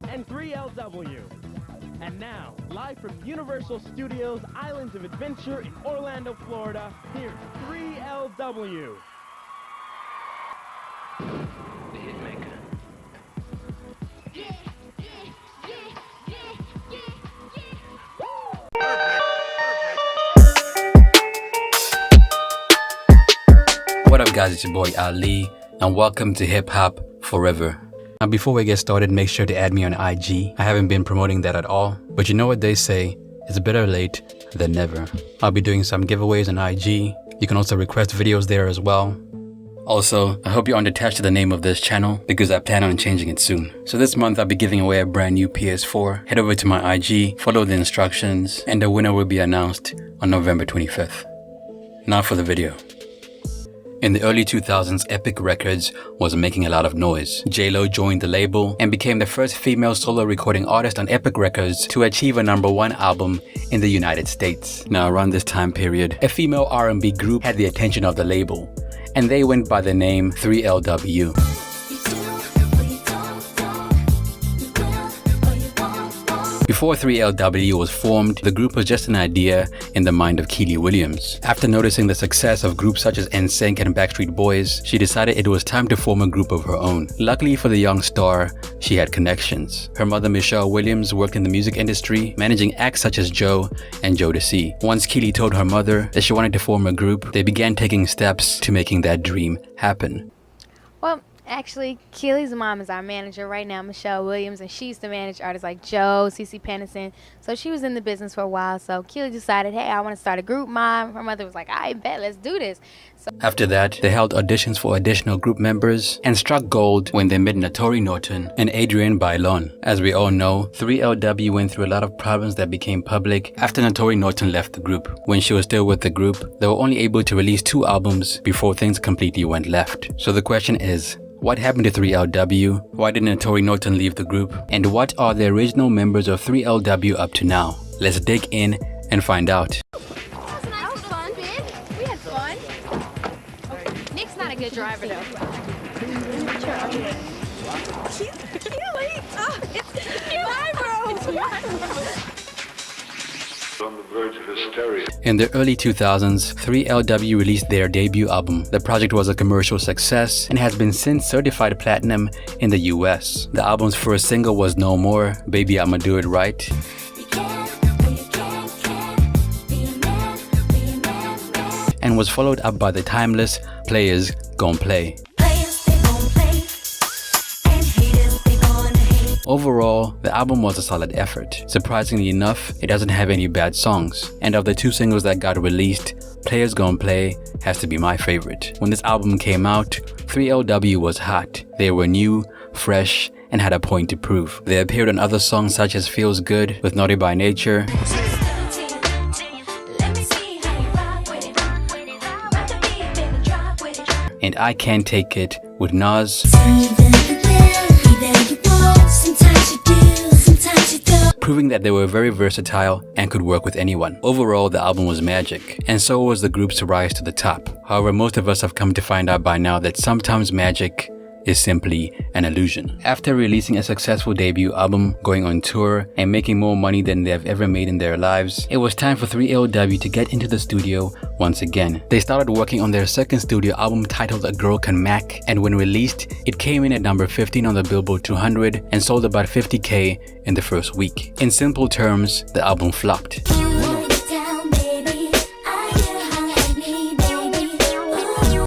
and 3LW. And now, live from Universal Studios Islands of Adventure in Orlando, Florida, here's 3LW. The Hitmaker. What up guys, it's your boy Ali, and welcome to Hip Hop Forever. Now before we get started, make sure to add me on IG. I haven't been promoting that at all, but you know what they say, it's better late than never. I'll be doing some giveaways on IG. You can also request videos there as well. Also, I hope you're unattached to the name of this channel because I plan on changing it soon. So this month I'll be giving away a brand new PS4. Head over to my IG, follow the instructions, and the winner will be announced on November 25th. Now for the video. In the early 2000s, Epic Records was making a lot of noise. J.lo joined the label and became the first female solo recording artist on Epic Records to achieve a #1 album in the United States. Now around this time period, a female R&B group had the attention of the label, and they went by the name 3LW. Before 3LW was formed, the group was just an idea in the mind of Kiely Williams. After noticing the success of groups such as Nsync and Backstreet Boys, she decided it was time to form a group of her own. Luckily for the young star, she had connections. Her mother, Michelle Williams, worked in the music industry, managing acts such as Joe and Jodeci. Once Kiely told her mother that she wanted to form a group, they began taking steps to making that dream happen. Well, actually, Kiely's mom is our manager right now, Michelle Williams, and she used to manage artists like Joe, CeCe Peniston. So she was in the business for a while. So Kiely decided, hey, I want to start a group. Her mother was like, I bet, let's do this. So after that, they held auditions for additional group members and struck gold when they met Naturi, Naughton, and Adrienne Bailon. As we all know, 3LW went through a lot of problems that became public after Naturi Naughton left the group. When she was still with the group, they were only able to release 2 albums before things completely went left. So the question is, what happened to 3LW? Why did Naturi Naughton leave the group? And what are the original members of 3LW up to now? Let's dig in and find out. That was fun, babe. We had fun. Okay. Nick's not a good driver, though. Kiely! Oh, it's your eyebrow! On the verge of hysteria. In the early 2000s, 3LW released their debut album. The project was a commercial success and has been since certified platinum in the US. The album's first single was No More, Baby I'ma Do It Right, and was followed up by the timeless Players Gon' Play. Overall, the album was a solid effort. Surprisingly enough, it doesn't have any bad songs. And of the 2 singles that got released, Players Gon' Play has to be my favorite. When this album came out, 3LW was hot. They were new, fresh, and had a point to prove. They appeared on other songs such as Feels Good with Naughty by Nature, and I Can't Take It with Nas, proving that they were very versatile and could work with anyone. Overall, the album was magic, and so was the group's rise to the top. However, most of us have come to find out by now that sometimes magic is simply an illusion. After releasing a successful debut album, going on tour, and making more money than they have ever made in their lives, it was time for 3LW to get into the studio once again. They started working on their second studio album titled A Girl Can Mac, and when released, it came in at number 15 on the Billboard 200 and sold about 50K in the first week. In simple terms, the album flopped.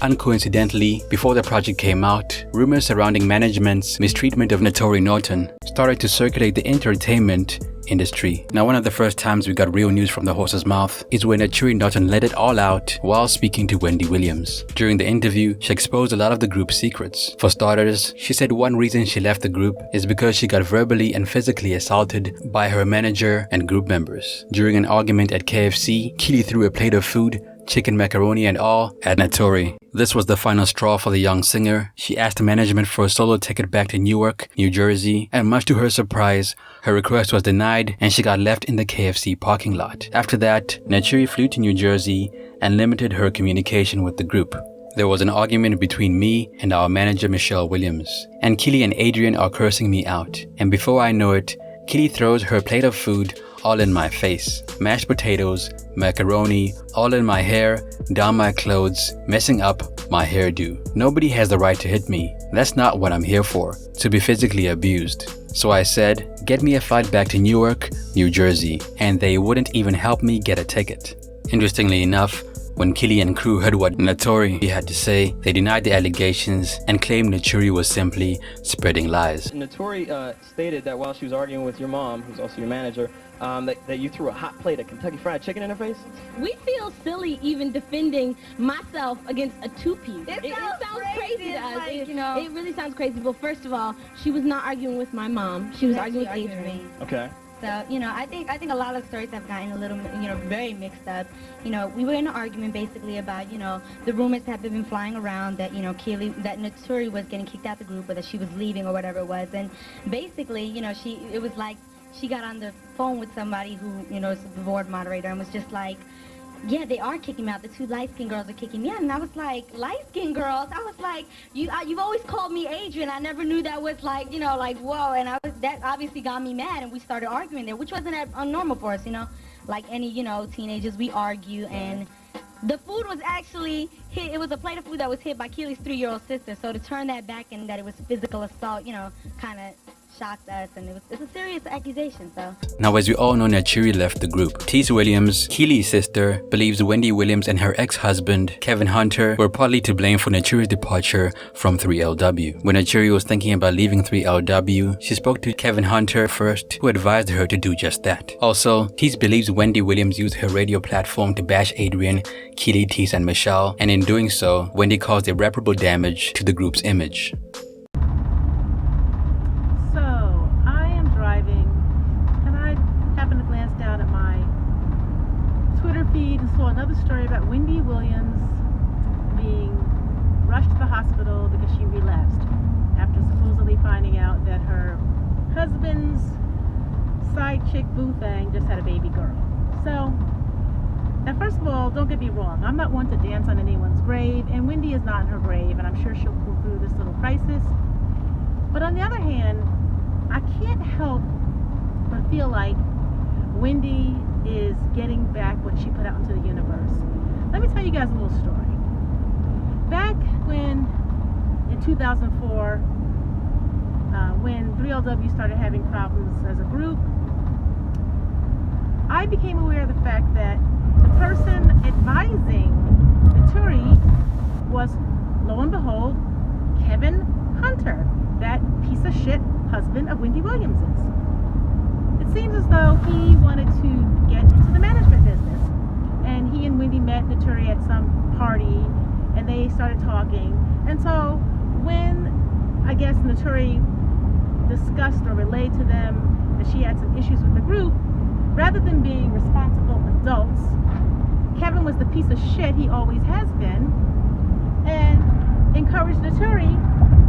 Uncoincidentally, before the project came out, rumors surrounding management's mistreatment of Naturi Naughton started to circulate the entertainment industry. Now, one of the first times we got real news from the horse's mouth is when Naturi Naughton let it all out while speaking to Wendy Williams. During the interview, she exposed a lot of the group's secrets. For starters, she said one reason she left the group is because she got verbally and physically assaulted by her manager and group members. During an argument at KFC, Kiely threw a plate of food, chicken, macaroni and all, at Naturi. This was the final straw for the young singer. She asked management for a solo ticket back to Newark, New Jersey, and much to her surprise, her request was denied and she got left in the KFC parking lot. After that, Naturi flew to New Jersey and limited her communication with the group. There was an argument between me and our manager Michelle Williams, and Kiely and Adrienne are cursing me out. And before I know it, Kiely throws her plate of food all in my face. Mashed potatoes, macaroni, all in my hair, down my clothes, messing up my hairdo. Nobody has the right to hit me. That's not what I'm here for, to be physically abused. So I said, get me a flight back to Newark, New Jersey, and they wouldn't even help me get a ticket. Interestingly enough, when Kiely and crew heard what Naturi had to say, they denied the allegations and claimed Naturi was simply spreading lies. Naturi stated that while she was arguing with your mom, who's also your manager, that you threw a hot plate of Kentucky Fried Chicken in her face? We feel silly even defending myself against a two-piece. It sounds crazy to us. Like, it really sounds crazy. But first of all, she was not arguing with my mom. She was arguing with Adrienne. Okay. So, I think a lot of stories have gotten a little, very mixed up. We were in an argument basically about, the rumors that have been flying around that, that Naturi was getting kicked out the group or that she was leaving or whatever it was. And basically, it was like she got on the phone with somebody who, is the board moderator and was just like, yeah, they are kicking me out. The two light-skinned girls are kicking me out. And I was like, light-skinned girls? I was like, you've always called me Adrienne. I never knew that was like, like, whoa. And that obviously got me mad, and we started arguing there, which wasn't that unnormal for us, Like any, teenagers, we argue. And the food was actually hit. It was a plate of food that was hit by Kiely's 3-year-old sister. So to turn that back and that it was physical assault, kind of shocked us, and it's a serious accusation. So now, as we all know, Naturi left the group. Kiely Williams, Kiely's sister, believes Wendy Williams and her ex-husband Kevin Hunter were partly to blame for Naturi's departure from 3LW. When Naturi was thinking about leaving 3LW, she spoke to Kevin Hunter first, who advised her to do just that. Also, Tease believes Wendy Williams used her radio platform to bash Adrienne, Kiely, Tease, and Michelle, and in doing so, Wendy caused irreparable damage to the group's image. Feed and saw another story about Wendy Williams being rushed to the hospital because she relapsed after supposedly finding out that her husband's side chick boo thing just had a baby girl. So, now first of all, don't get me wrong, I'm not one to dance on anyone's grave, and Wendy is not in her grave, and I'm sure she'll pull through this little crisis. But on the other hand, I can't help but feel like Wendy is getting back what she put out into the universe. Let me tell you guys a little story. Back when, in 2004, when 3LW started having problems as a group, I became aware of the fact that the person advising Naturi was, lo and behold, Kevin Hunter, that piece of shit husband of Wendy Williams's. It seems as though he wanted to get into the management business, and he and Wendy met Naturi at some party, and they started talking. And so when, I guess, Naturi discussed or relayed to them that she had some issues with the group, rather than being responsible adults, Kevin was the piece of shit he always has been, and encouraged Naturi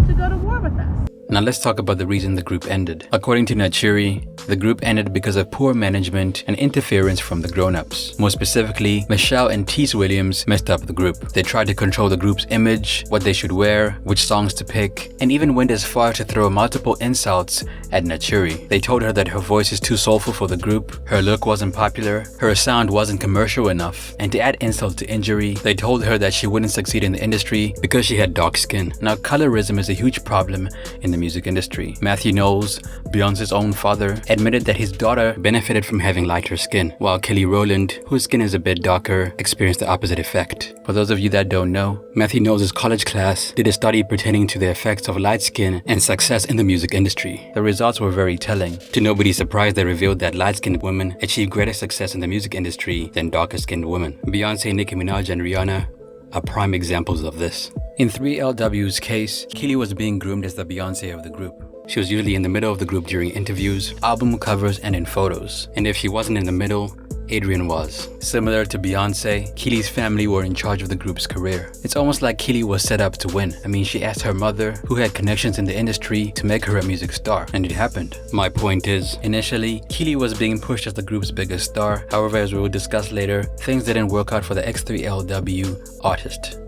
to go to war with us. Now let's talk about the reason the group ended. According to Naturi, the group ended because of poor management and interference from the grown-ups. More specifically, Michelle and Tease Williams messed up the group. They tried to control the group's image, what they should wear, which songs to pick, and even went as far to throw multiple insults at Naturi. They told her that her voice is too soulful for the group, her look wasn't popular, her sound wasn't commercial enough, and to add insult to injury, they told her that she wouldn't succeed in the industry because she had dark skin. Now, colorism is a huge problem in the music industry. Matthew Knowles, Beyonce's own father, admitted that his daughter benefited from having lighter skin, while Kelly Rowland, whose skin is a bit darker, experienced the opposite effect. For those of you that don't know, Matthew Knowles' college class did a study pertaining to the effects of light skin and success in the music industry. The results were very telling. To nobody's surprise, they revealed that light-skinned women achieve greater success in the music industry than darker-skinned women. Beyonce, Nicki Minaj, and Rihanna are prime examples of this. In 3LW's case, Kiely was being groomed as the Beyonce of the group. She was usually in the middle of the group during interviews, album covers, and in photos. And if she wasn't in the middle, Adrienne was. Similar to Beyonce, Kiely's family were in charge of the group's career. It's almost like Kiely was set up to win. I mean, she asked her mother, who had connections in the industry, to make her a music star, and it happened. My point is, initially, Kiely was being pushed as the group's biggest star. However, as we will discuss later, things didn't work out for the ex-3LW artist.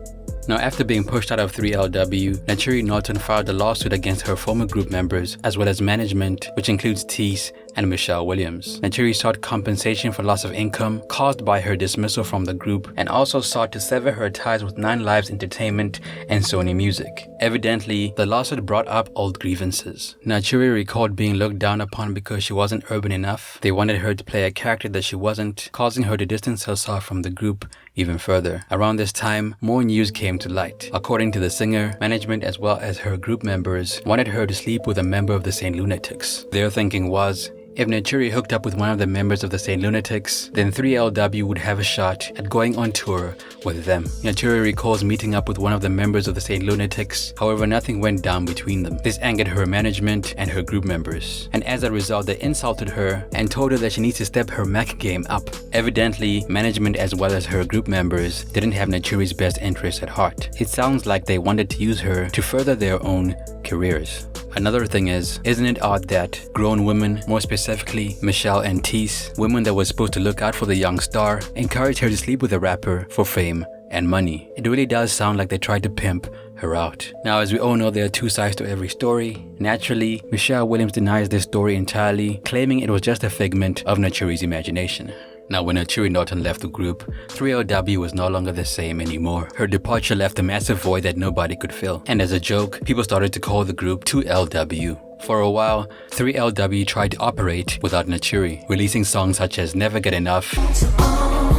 Now, after being pushed out of 3LW, Naturi Naughton filed a lawsuit against her former group members as well as management, which includes Tease and Michelle Williams. Naturi sought compensation for loss of income caused by her dismissal from the group and also sought to sever her ties with 9 Lives Entertainment and Sony Music. Evidently, the lawsuit brought up old grievances. Naturi recalled being looked down upon because she wasn't urban enough. They wanted her to play a character that she wasn't, causing her to distance herself from the group even further. Around this time, more news came to light. According to the singer, management as well as her group members wanted her to sleep with a member of the St. Lunatics. Their thinking was, if Naturi hooked up with one of the members of the St. Lunatics, then 3LW would have a shot at going on tour with them. Naturi recalls meeting up with one of the members of the St. Lunatics, however nothing went down between them. This angered her management and her group members, and as a result they insulted her and told her that she needs to step her Mac game up. Evidently, management as well as her group members didn't have Naturi's best interests at heart. It sounds like they wanted to use her to further their own careers. Another thing is, isn't it odd that grown women, more specifically Michelle and Tease, women that were supposed to look out for the young star, encouraged her to sleep with a rapper for fame and money? It really does sound like they tried to pimp her out. Now, as we all know, there are 2 sides to every story. Naturally, Michelle Williams denies this story entirely, claiming it was just a figment of Naturi's imagination. Now, when Naturi Naughton left the group, 3LW was no longer the same anymore. Her departure left a massive void that nobody could fill. And as a joke, people started to call the group 2LW. For a while, 3LW tried to operate without Naturi, releasing songs such as Never Get Enough, To all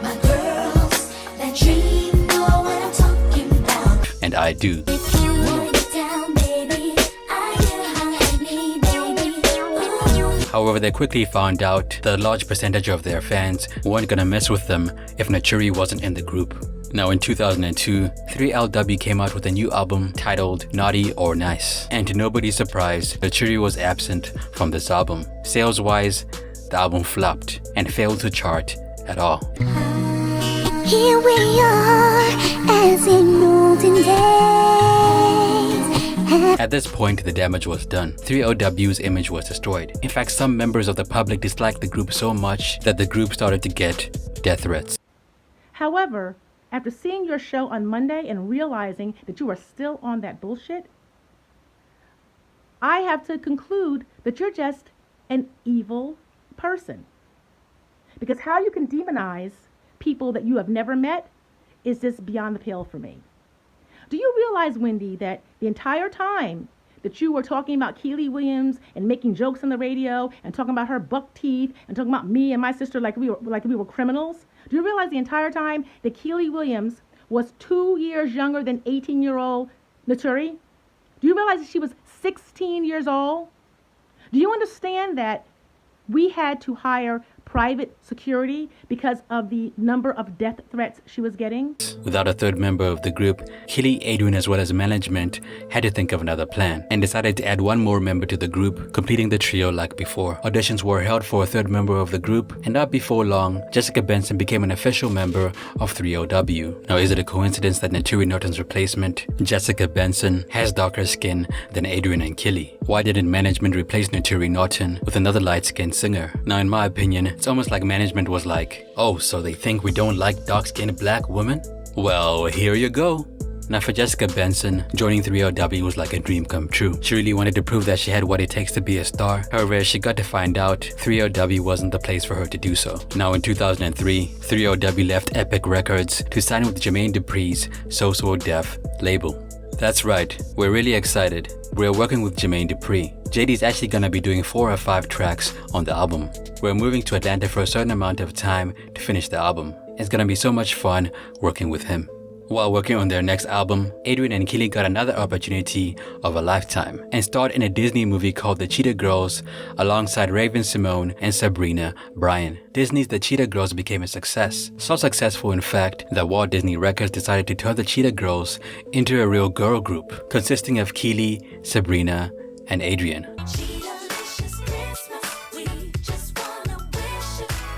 my girls that dream know what I'm talking about. and I Do. If you wanna get down, baby, I get high me, baby. Ooh. However, they quickly found out that a large percentage of their fans weren't gonna mess with them if Naturi wasn't in the group. Now, in 2002, 3LW came out with a new album titled Naughty or Nice. And to nobody's surprise, Naturi was absent from this album. Sales-wise, the album flopped and failed to chart at all. Here we are, as in olden days. At this point, the damage was done. 3LW's image was destroyed. In fact, some members of the public disliked the group so much that the group started to get death threats. However, after seeing your show on Monday and realizing that you are still on that bullshit, I have to conclude that you're just an evil person. Because how you can demonize people that you have never met is just beyond the pale for me. Do you realize, Wendy, that the entire time that you were talking about Kiely Williams and making jokes on the radio and talking about her buck teeth and talking about me and my sister like we were criminals? Do you realize the entire time that Kiely Williams was 2 years younger than 18-year-old Naturi? Do you realize that she was 16 years old? Do you understand that we had to hire private security because of the number of death threats she was getting? Without a third member of the group, Kiely, Adrienne, as well as management had to think of another plan and decided to add one more member to the group, completing the trio like before. Auditions were held for a third member of the group, and not before long, Jessica Benson became an official member of 3LW. Now, is it a coincidence that Naturi Naughton's replacement, Jessica Benson, has darker skin than Adrienne and Kiely? Why didn't management replace Naturi Naughton with another light-skinned singer? Now, in my opinion, it's almost like management was like, oh, so they think we don't like dark-skinned black women? Well, here you go. Now, for Jessica Benson, joining 3LW was like a dream come true. She really wanted to prove that she had what it takes to be a star. However, as she got to find out, 3LW wasn't the place for her to do so. Now, in 2003, 3LW left Epic Records to sign with Jermaine Dupri's So So Def label. That's right, we're really excited. We're working with Jermaine Dupri. JD's actually gonna be doing 4 or 5 tracks on the album. We're moving to Atlanta for a certain amount of time to finish the album. It's gonna be so much fun working with him. While working on their next album, Adrienne and Kiely got another opportunity of a lifetime and starred in a Disney movie called The Cheetah Girls alongside Raven-Symoné and Sabrina Bryan. Disney's The Cheetah Girls became a success. So successful, in fact, that Walt Disney Records decided to turn the Cheetah Girls into a real girl group consisting of Kiely, Sabrina, and Adrienne.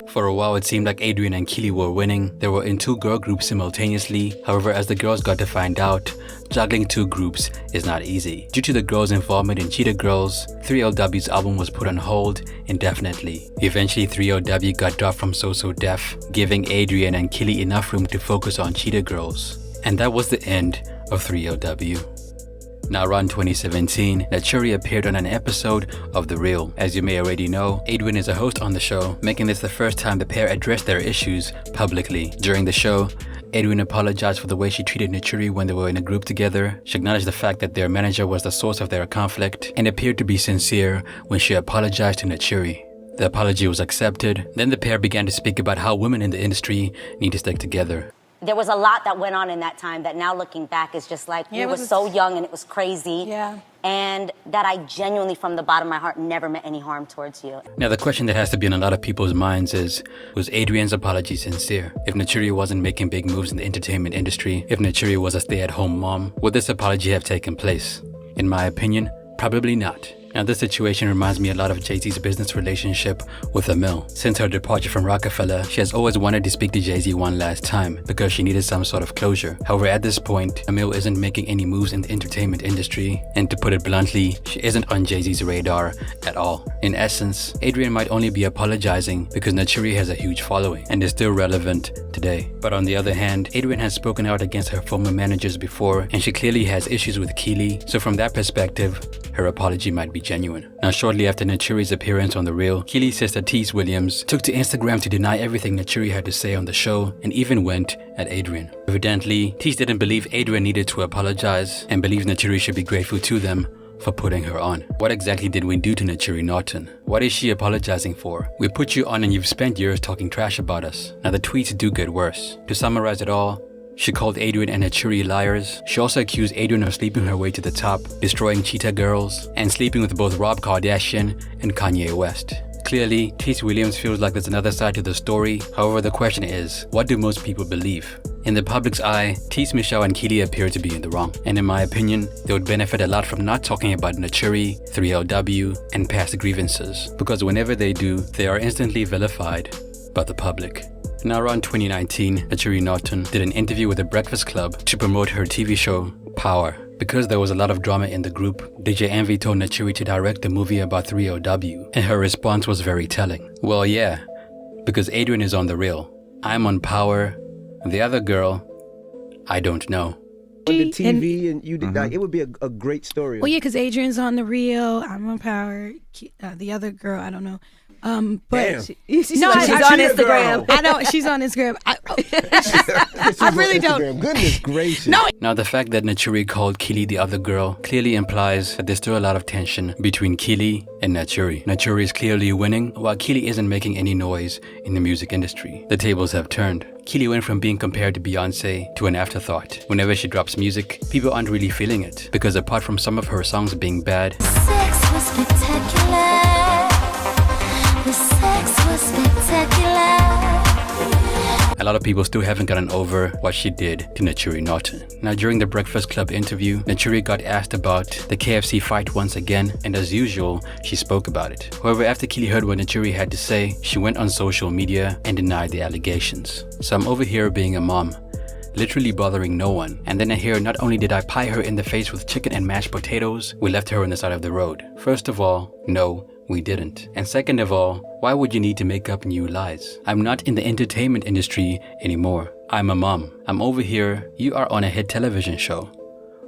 For a while, it seemed like Adrienne and Kiely were winning. They were in 2 girl groups simultaneously. However, as the girls got to find out, juggling 2 groups is not easy. Due to the girls' involvement in Cheetah Girls, 3LW's album was put on hold indefinitely. Eventually, 3LW got dropped from So So Def, giving Adrienne and Kiely enough room to focus on Cheetah Girls. And that was the end of 3LW. Now around 2017, Naturi appeared on an episode of The Real. As you may already know, Adrienne is a host on the show, making this the first time the pair addressed their issues publicly. During the show, Adrienne apologized for the way she treated Naturi when they were in a group together. She acknowledged the fact that their manager was the source of their conflict and appeared to be sincere when she apologized to Naturi. The apology was accepted. Then the pair began to speak about how women in the industry need to stick together. There was a lot that went on in that time that now looking back is just like, we were so young and it was crazy. Yeah. And that I genuinely, from the bottom of my heart, never meant any harm towards you. Now the question that has to be on a lot of people's minds is, was Adrienne's apology sincere? If Naturi wasn't making big moves in the entertainment industry, if Naturi was a stay-at-home mom, would this apology have taken place? In my opinion, probably not. Now this situation reminds me a lot of Jay-Z's business relationship with Emil. Since her departure from Rockefeller, she has always wanted to speak to Jay-Z one last time because she needed some sort of closure. However, at this point, Emil isn't making any moves in the entertainment industry, and to put it bluntly, she isn't on Jay-Z's radar at all. In essence, Adrienne might only be apologizing because Naturi has a huge following and is still relevant today. But on the other hand, Adrienne has spoken out against her former managers before, and she clearly has issues with Kiely, so from that perspective, her apology might be genuine. Now shortly after Naturi's appearance on The Real, Kiely's sister Kiely Williams took to Instagram to deny everything Naturi had to say on the show and even went at Adrienne. Evidently, Kiely didn't believe Adrienne needed to apologize and believes Naturi should be grateful to them for putting her on. What exactly did we do to Naturi Naughton? What is she apologizing for? We put you on and you've spent years talking trash about us. Now the tweets do get worse. To summarize it all, she called Adrienne and Naturi liars. She also accused Adrienne of sleeping her way to the top, destroying Cheetah Girls, and sleeping with both Rob Kardashian and Kanye West. Clearly, Kiely Williams feels like there's another side to the story. However, the question is, what do most people believe? In the public's eye, Tease Michelle and Kiely appear to be in the wrong. And in my opinion, they would benefit a lot from not talking about Naturi, 3LW, and past grievances. Because whenever they do, they are instantly vilified by the public. Now around 2019, Naturi Naughton did an interview with The Breakfast Club to promote her TV show, Power. Because there was a lot of drama in the group, DJ Envy told Naturi to direct the movie about 3LW, and her response was very telling. Well, yeah, because Adrienne is on The Real. I'm on Power. The other girl, I don't know. On the TV and you did it would be a great story. Well, yeah, because Adrienne's on The Real. I'm on Power. The other girl, I don't know. But she's on Instagram. I know she's on Instagram. I really don't. Goodness gracious. No. Now the fact that Naturi called Kiely the other girl clearly implies that there's still a lot of tension between Kiely and Naturi. Naturi is clearly winning while Kiely isn't making any noise in the music industry. The tables have turned. Kiely went from being compared to Beyonce to an afterthought. Whenever she drops music, people aren't really feeling it because apart from some of her songs being bad, Sex was spectacular. The sex was spectacular. a lot of people still haven't gotten over what she did to Naturi Naughton. Now during the Breakfast Club interview, Naturi got asked about the KFC fight once again, and as usual, she spoke about it. However, after Kiely heard what Naturi had to say, she went on social media and denied the allegations. So I'm over here being a mom, literally bothering no one. And then I hear not only did I pie her in the face with chicken and mashed potatoes, we left her on the side of the road. First of all, no, we didn't. And second of all, why would you need to make up new lies? I'm not in the entertainment industry anymore. I'm a mom. I'm over here. You are on a hit television show.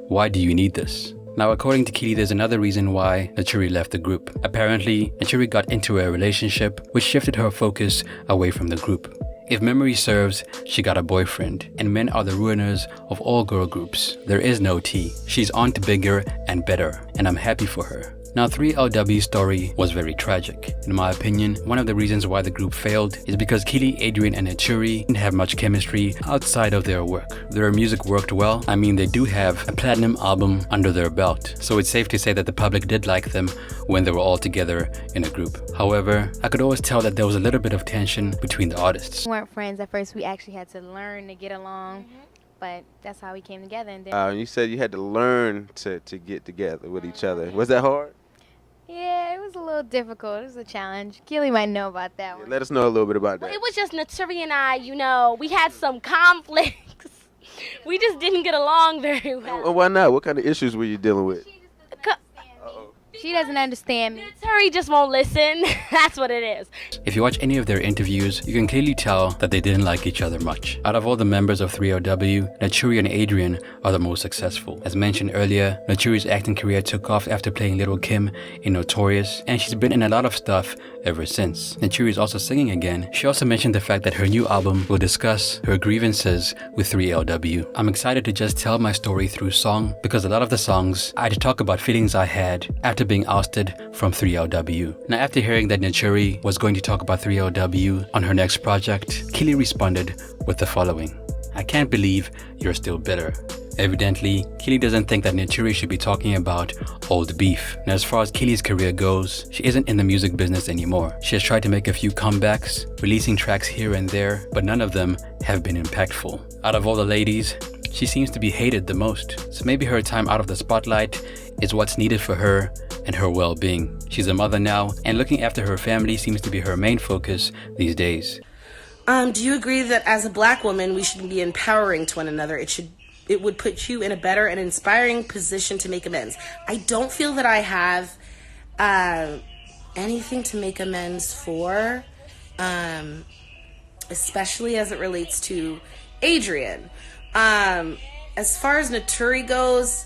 Why do you need this? Now, according to Kiely, there's another reason why Naturi left the group. Apparently, Naturi got into a relationship which shifted her focus away from the group. If memory serves, she got a boyfriend, and men are the ruiners of all girl groups. There is no tea. She's on to bigger and better, and I'm happy for her. Now, 3LW's story was very tragic. In my opinion, one of the reasons why the group failed is because Kiely, Adrienne, and Naturi didn't have much chemistry outside of their work. Their music worked well. I mean, they do have a platinum album under their belt, so it's safe to say that the public did like them when they were all together in a group. However, I could always tell that there was a little bit of tension between the artists. We weren't friends at first. We actually had to learn to get along. But that's how we came together. And then you said you had to learn to get together with each other. Was that hard? yeah, it was a little difficult. It was a challenge. Keely might know about that one. Let us know a little bit about that. Well, it was just Naturi and I, you know, we had some conflicts. We just didn't get along very well. Why not? What kind of issues were you dealing with? She doesn't understand me. Naturi just won't listen. That's what it is. If you watch any of their interviews, you can clearly tell that they didn't like each other much. Out of all the members of 3LW, Naturi and Adrienne are the most successful. As mentioned earlier, Naturi's acting career took off after playing Little Kim in Notorious, and she's been in a lot of stuff ever since. Naturi is also singing again. She also mentioned the fact that her new album will discuss her grievances with 3LW. I'm excited to just tell my story through song, because a lot of the songs I had to talk about feelings I had after being ousted from 3LW. Now, after hearing that Naturi was going to talk about 3LW on her next project, Kiely responded with the following. I can't believe you're still bitter. Evidently, Kiely doesn't think that Naturi should be talking about old beef. Now, as far as Kiely's career goes, she isn't in the music business anymore. She has tried to make a few comebacks, releasing tracks here and there, but none of them have been impactful. Out of all the ladies, she seems to be hated the most. So maybe her time out of the spotlight is what's needed for her and her well-being. She's a mother now, and looking after her family seems to be her main focus these days. Do you agree that as a black woman, we should be empowering to one another? It would put you in a better and inspiring position to make amends. I don't feel that I have anything to make amends for, especially as it relates to Adrienne. As far as Naturi goes,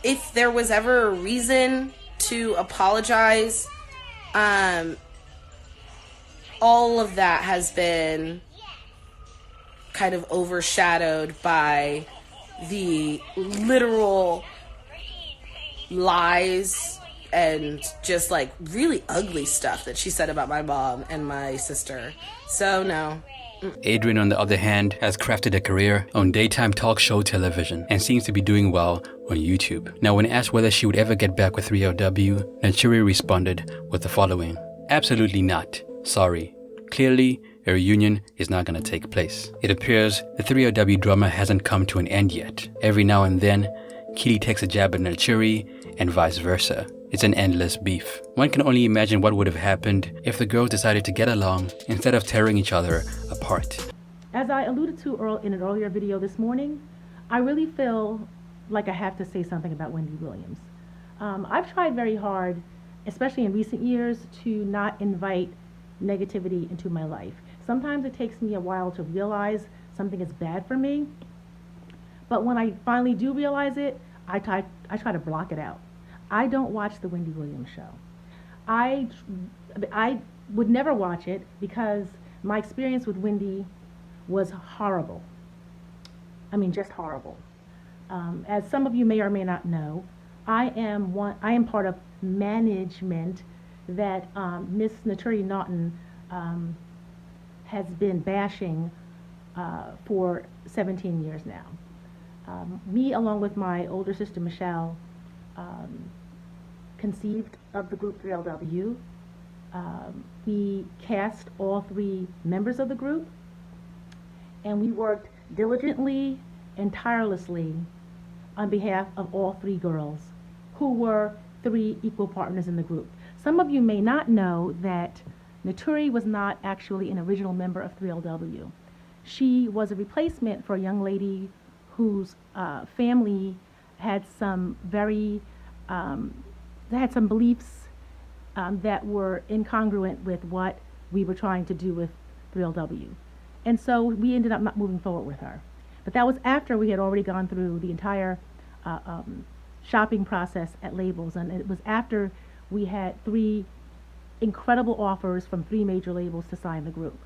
if there was ever a reason to apologize, all of that has been kind of overshadowed by the literal lies and just like really ugly stuff that she said about my mom and my sister. So no. Adrienne, on the other hand, has crafted a career on daytime talk show television and seems to be doing well on YouTube. Now, when asked whether she would ever get back with 3LW, Naturi responded with the following. Absolutely not. Sorry. Clearly, a reunion is not going to take place. It appears the 3LW drama hasn't come to an end yet. Every now and then, Kiely takes a jab at Naturi and vice versa. It's an endless beef. One can only imagine what would have happened if the girls decided to get along instead of tearing each other apart. As I alluded to in an earlier video this morning, I really feel like I have to say something about Wendy Williams. I've tried very hard, especially in recent years, to not invite negativity into my life. Sometimes it takes me a while to realize something is bad for me, but when I finally do realize it, I try to block it out. I don't watch the Wendy Williams show. I would never watch it because my experience with Wendy was horrible. I mean, just horrible. As some of you may or may not know, I am part of management that Miss Naturi Naughton has been bashing for 17 years now. Me, along with my older sister Michelle, conceived of the group 3LW. We cast all 3 members of the group, and we worked diligently and tirelessly on behalf of all 3 girls, who were 3 equal partners in the group. Some of you may not know that Naturi was not actually an original member of 3LW. She was a replacement for a young lady whose family had some had some beliefs that were incongruent with what we were trying to do with 3LW. And so we ended up not moving forward with her. But that was after we had already gone through the entire shopping process at labels, and it was after we had 3 incredible offers from 3 major labels to sign the group.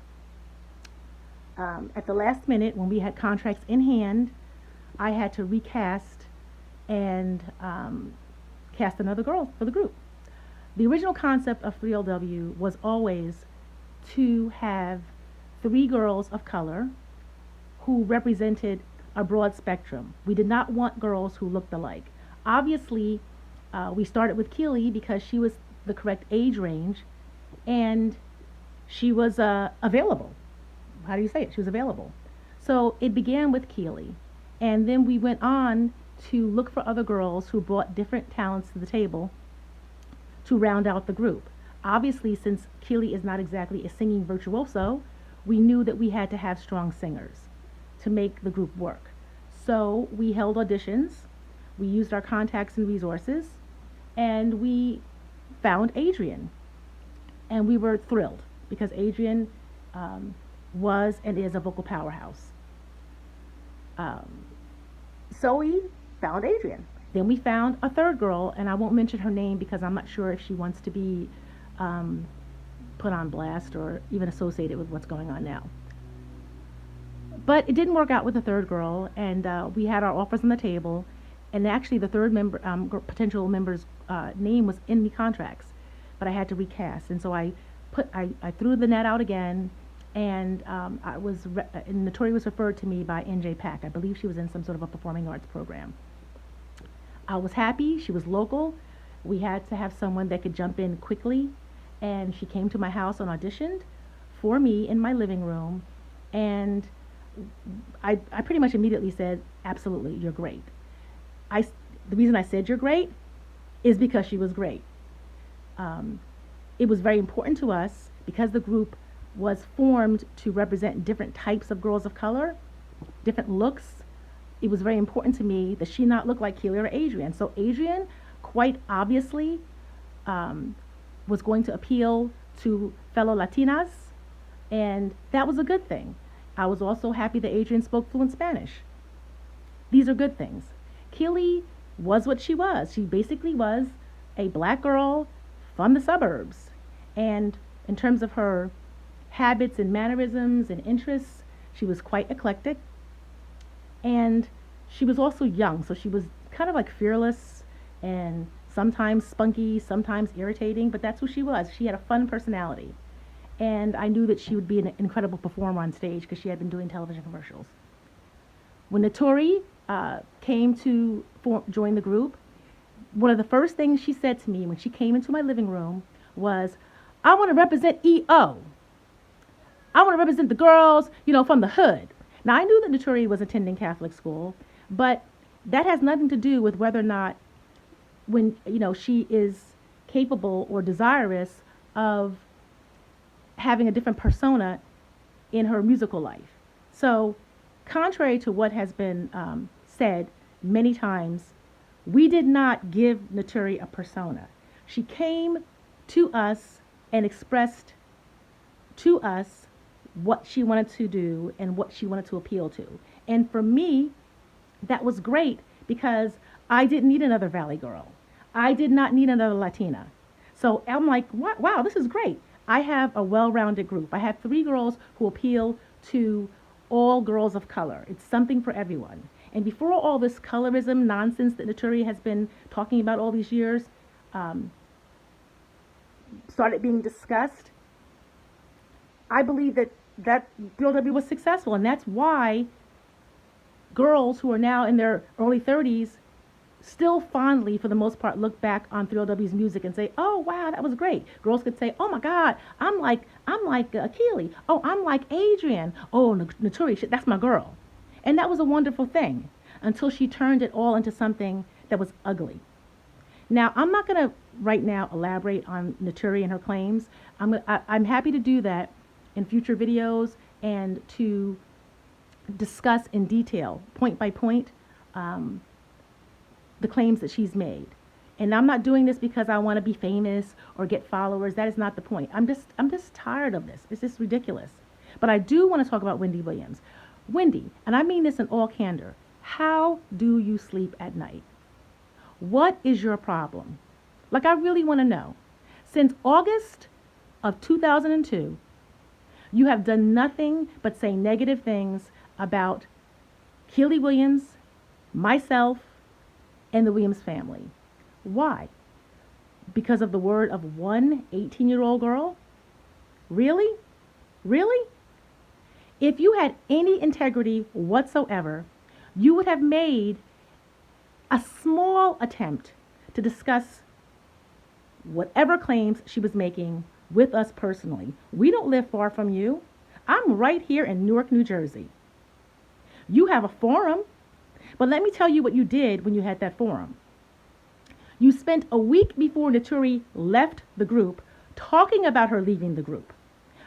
At the last minute, when we had contracts in hand, I had to recast and cast another girl for the group. The original concept of 3LW was always to have 3 girls of color who represented a broad spectrum. We did not want girls who looked alike. Obviously, we started with Kiely because she was the correct age range and she was available. How do you say it? She was available. So it began with Kiely, and then we went on to look for other girls who brought different talents to the table to round out the group. Obviously, since Kiely is not exactly a singing virtuoso, we knew that we had to have strong singers to make the group work. So we held auditions, we used our contacts and resources, and we found Adrienne. And we were thrilled because Adrienne was and is a vocal powerhouse. So we found Adrienne. Then we found a third girl, and I won't mention her name because I'm not sure if she wants to be put on blast or even associated with what's going on now. But it didn't work out with the third girl, and we had our offers on the table, and actually the third member, potential member's name was in the contracts, but I had to recast, and so I threw the net out again, and Naturi was referred to me by NJ Pack. I believe she was in some sort of a performing arts program. I was happy. She was local. We had to have someone that could jump in quickly, and she came to my house and auditioned for me in my living room, and I pretty much immediately said, absolutely, you're great. The reason I said you're great is because she was great. It was very important to us because the group was formed to represent different types of girls of color, different looks. It was very important to me that she not look like Kiely or Adrienne. So Adrienne, quite obviously, was going to appeal to fellow Latinas, and that was a good thing. I was also happy that Adrienne spoke fluent Spanish. These are good things. Kiely was what she was. She basically was a black girl from the suburbs. And in terms of her habits and mannerisms and interests, she was quite eclectic. And she was also young, so she was kind of like fearless and sometimes spunky, sometimes irritating, but that's who she was. She had a fun personality. And I knew that she would be an incredible performer on stage because she had been doing television commercials. When Naturi came to join the group, one of the first things she said to me when she came into my living room was, I want to represent EO. I want to represent the girls, from the hood. Now, I knew that Naturi was attending Catholic school, but that has nothing to do with whether or not when, she is capable or desirous of having a different persona in her musical life. So, contrary to what has been said many times, we did not give Naturi a persona. She came to us and expressed to us what she wanted to do and what she wanted to appeal to. And for me, that was great because I didn't need another Valley girl. I did not need another Latina. So I'm like, wow, this is great. I have a well-rounded group. I have 3 girls who appeal to all girls of color. It's something for everyone. And before all this colorism nonsense that Naturi has been talking about all these years started being discussed, I believe that 3LW was successful. And that's why girls who are now in their early 30s still fondly, for the most part, look back on 3LW's music and say, oh, wow, that was great. Girls could say, oh, my God, I'm like Kiely. Oh, I'm like Adrienne. Oh, Naturi, that's my girl. And that was a wonderful thing until she turned it all into something that was ugly. Now, I'm not going to right now elaborate on Naturi and her claims. I'm happy to do that in future videos and to discuss in detail, point by point, the claims that she's made. And I'm not doing this because I want to be famous or get followers. That is not the point. I'm just tired of this. It's just ridiculous. But I do want to talk about Wendy Williams. Wendy, and I mean this in all candor, how do you sleep at night? What is your problem? Like, I really want to know. Since August of 2002, you have done nothing but say negative things about Kiely Williams, myself, and the Williams family. Why? Because of the word of one 18-year-old girl? Really? Really? If you had any integrity whatsoever, you would have made a small attempt to discuss whatever claims she was making with us personally. We don't live far from you. I'm right here in Newark, New Jersey. You have a forum, but let me tell you what you did when you had that forum. You spent a week before Naturi left the group talking about her leaving the group.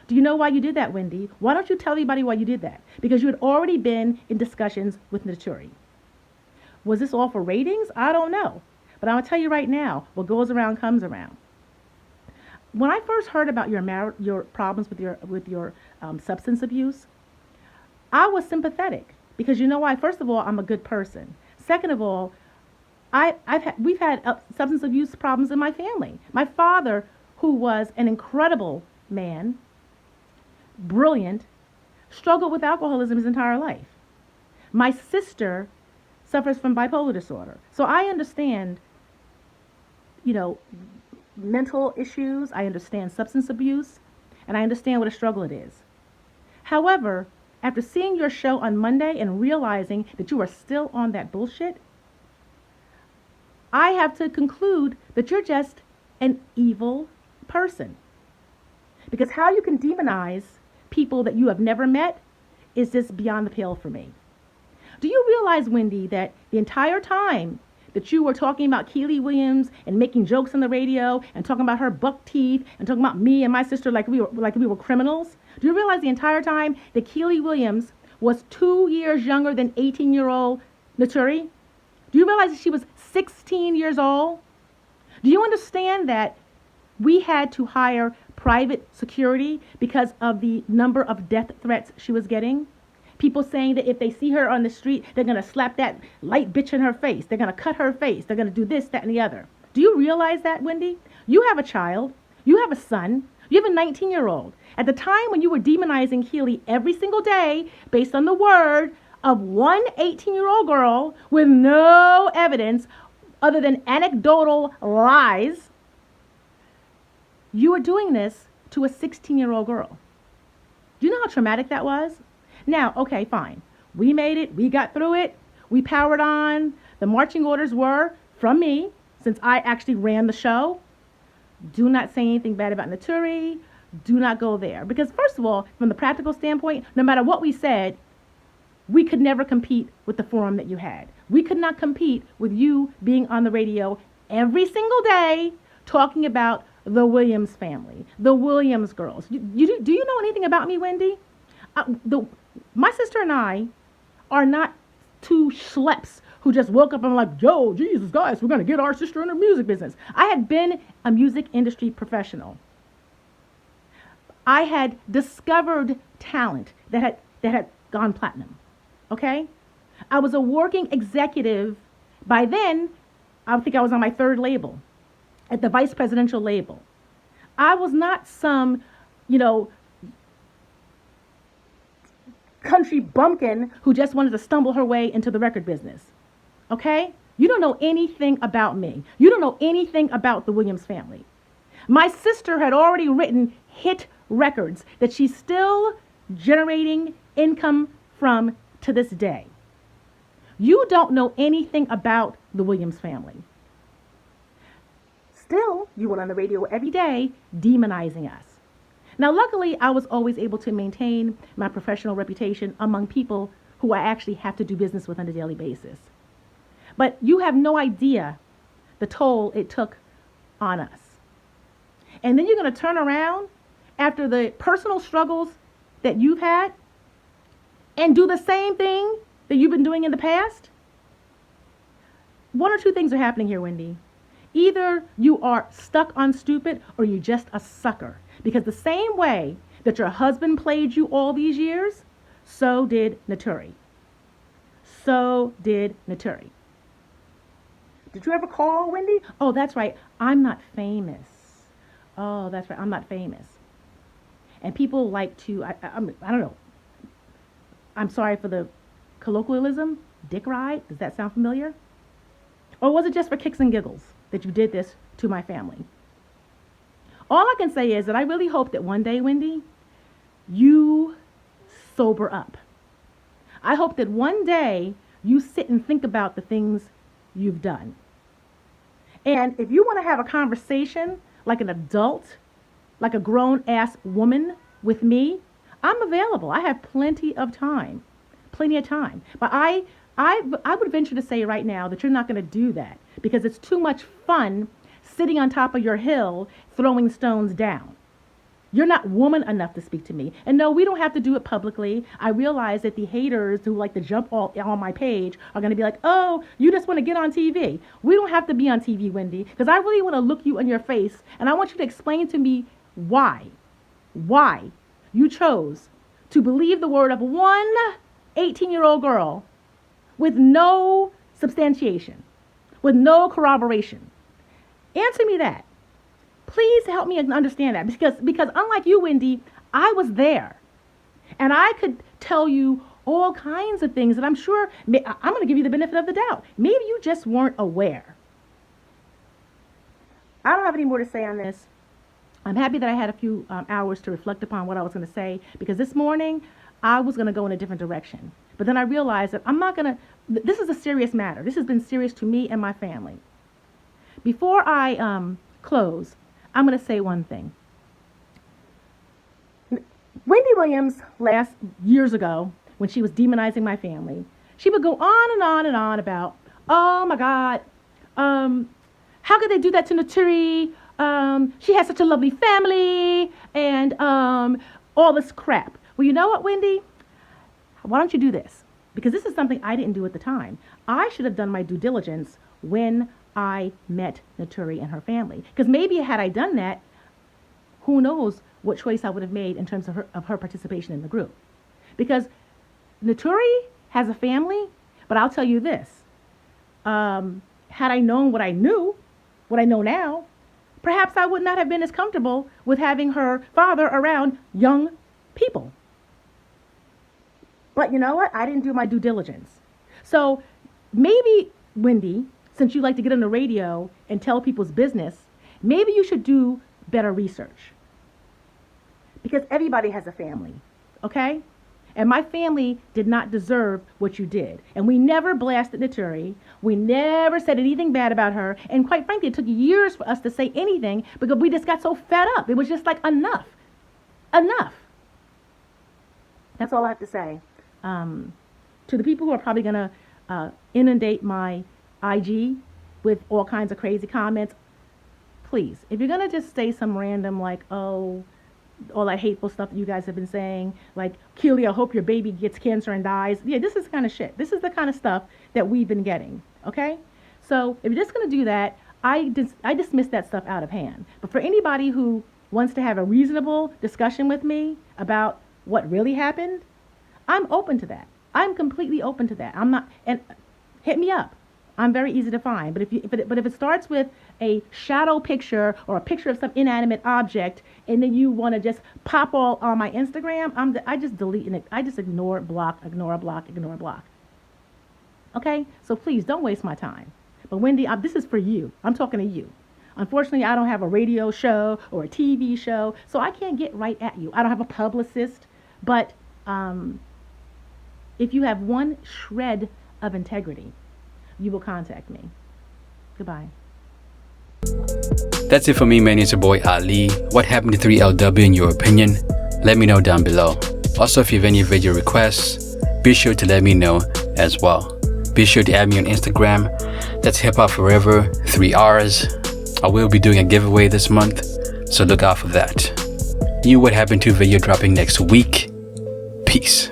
Do you know why you did that, Wendy? Why don't you tell everybody why you did that? Because you had already been in discussions with Naturi. Was this all for ratings? I don't know. But I'm going to tell you right now, what goes around comes around. When I first heard about your problems with your substance abuse, I was sympathetic because you know why? First of all, I'm a good person. Second of all, we've had substance abuse problems in my family. My father, who was an incredible man, brilliant, struggled with alcoholism his entire life. My sister suffers from bipolar disorder. So I understand, mental issues, I understand substance abuse, and I understand what a struggle it is. However, after seeing your show on Monday and realizing that you are still on that bullshit, I have to conclude that you're just an evil person. Because how you can demonize people that you have never met is just beyond the pale for me. Do you realize, Wendy, that the entire time that you were talking about Kiely Williams and making jokes on the radio and talking about her buck teeth and talking about me and my sister like we were criminals? Do you realize the entire time that Kiely Williams was 2 years younger than 18-year-old Naturi? Do you realize that she was 16 years old? Do you understand that we had to hire private security because of the number of death threats she was getting? People saying that if they see her on the street, they're going to slap that light bitch in her face. They're going to cut her face. They're going to do this, that, and the other. Do you realize that, Wendy? You have a child. You have a son. You have a 19-year-old. At the time when you were demonizing Kiely every single day based on the word of one 18-year-old girl with no evidence other than anecdotal lies, you were doing this to a 16-year-old girl. Do you know how traumatic that was? Now, okay, fine. We made it. We got through it. We powered on. The marching orders were from me, since I actually ran the show. Do not say anything bad about Naturi. Do not go there. Because first of all, from the practical standpoint, no matter what we said, we could never compete with the forum that you had. We could not compete with you being on the radio every single day talking about the Williams family, the Williams girls. Do you know anything about me, Wendy? My sister and I are not two schleps who just woke up and were like, yo, Jesus, guys, we're going to get our sister in the music business. I had been a music industry professional. I had discovered talent that had gone platinum, okay? I was a working executive. By then, I think I was on my third label, at the vice presidential label. I was not some, country bumpkin who just wanted to stumble her way into the record business. Okay? You don't know anything about me. You don't know anything about the Williams family. My sister had already written hit records that she's still generating income from to this day. You don't know anything about the Williams family. Still, you went on the radio every day demonizing us. Now, luckily, I was always able to maintain my professional reputation among people who I actually have to do business with on a daily basis. But you have no idea the toll it took on us. And then you're going to turn around after the personal struggles that you've had and do the same thing that you've been doing in the past? One or two things are happening here, Wendy. Either you are stuck on stupid or you're just a sucker. Because the same way that your husband played you all these years, so did Naturi. So did Naturi. Did you ever call, Wendy? Oh, that's right. I'm not famous. Oh, that's right. I'm not famous. And people like to, I don't know. I'm sorry for the colloquialism. Dick ride? Does that sound familiar? Or was it just for kicks and giggles that you did this to my family? All I can say is that I really hope that one day, Wendy, you sober up. I hope that one day you sit and think about the things you've done. And if you want to have a conversation like an adult, like a grown-ass woman with me, I'm available. I have plenty of time. But I would venture to say right now that you're not going to do that because it's too much fun sitting on top of your hill throwing stones down. You're not woman enough to speak to me. And no, we don't have to do it publicly. I realize that the haters who like to jump all on my page are going to be like, oh, you just want to get on TV. We don't have to be on TV, Wendy, because I really want to look you in your face. And I want you to explain to me why you chose to believe the word of one 18-year-old girl with no substantiation, with no corroboration. Answer me that. Please help me understand that, because unlike you, Wendy, I was there. And I could tell you all kinds of things that I'm sure, I'm going to give you the benefit of the doubt. Maybe you just weren't aware. I don't have any more to say on this. I'm happy that I had a few hours to reflect upon what I was going to say, because this morning I was going to go in a different direction. But then I realized that I'm not going to, this is a serious matter. This has been serious to me and my family. Before I close, I'm going to say one thing. Wendy Williams, years ago, when she was demonizing my family, she would go on and on and on about, oh my God, how could they do that to Naturi? She has such a lovely family, and all this crap. Well, you know what, Wendy? Why don't you do this? Because this is something I didn't do at the time. I should have done my due diligence when I met Naturi and her family. Because maybe had I done that, who knows what choice I would have made in terms of her participation in the group. Because Naturi has a family, but I'll tell you this. Had I known what I knew, what I know now, perhaps I would not have been as comfortable with having her father around young people. But you know what? I didn't do my due diligence. So maybe, Wendy, since you like to get on the radio and tell people's business, maybe you should do better research. Because everybody has a family, okay? And my family did not deserve what you did. And we never blasted Naturi. We never said anything bad about her. And quite frankly, it took years for us to say anything because we just got so fed up. It was just like, enough. Enough. That's all I have to say. To the people who are probably going to inundate my IG with all kinds of crazy comments, please, if you're going to just say some random like, oh, all that hateful stuff that you guys have been saying, like, Kiely, I hope your baby gets cancer and dies. Yeah, this is the kind of shit. This is the kind of stuff that we've been getting, okay? So if you're just going to do that, I dismiss that stuff out of hand. But for anybody who wants to have a reasonable discussion with me about what really happened, I'm open to that. I'm completely open to that. I'm not, and hit me up. I'm very easy to find. But if it starts with a shadow picture or a picture of some inanimate object, and then you want to just pop all on my Instagram, I just delete it. I just ignore, block. Okay? So please don't waste my time. But Wendy, this is for you. I'm talking to you. Unfortunately, I don't have a radio show or a TV show, so I can't get right at you. I don't have a publicist. But if you have one shred of integrity, you will contact me. Goodbye. That's it for me, man. It's your boy Ali. What happened to 3LW in your opinion? Let me know down below. Also, if you have any video requests, be sure to let me know as well. Be sure to add me on Instagram. That's Hip Hop Forever, 3 R's. I will be doing a giveaway this month, so look out for that. New What Happened to video dropping next week. Peace.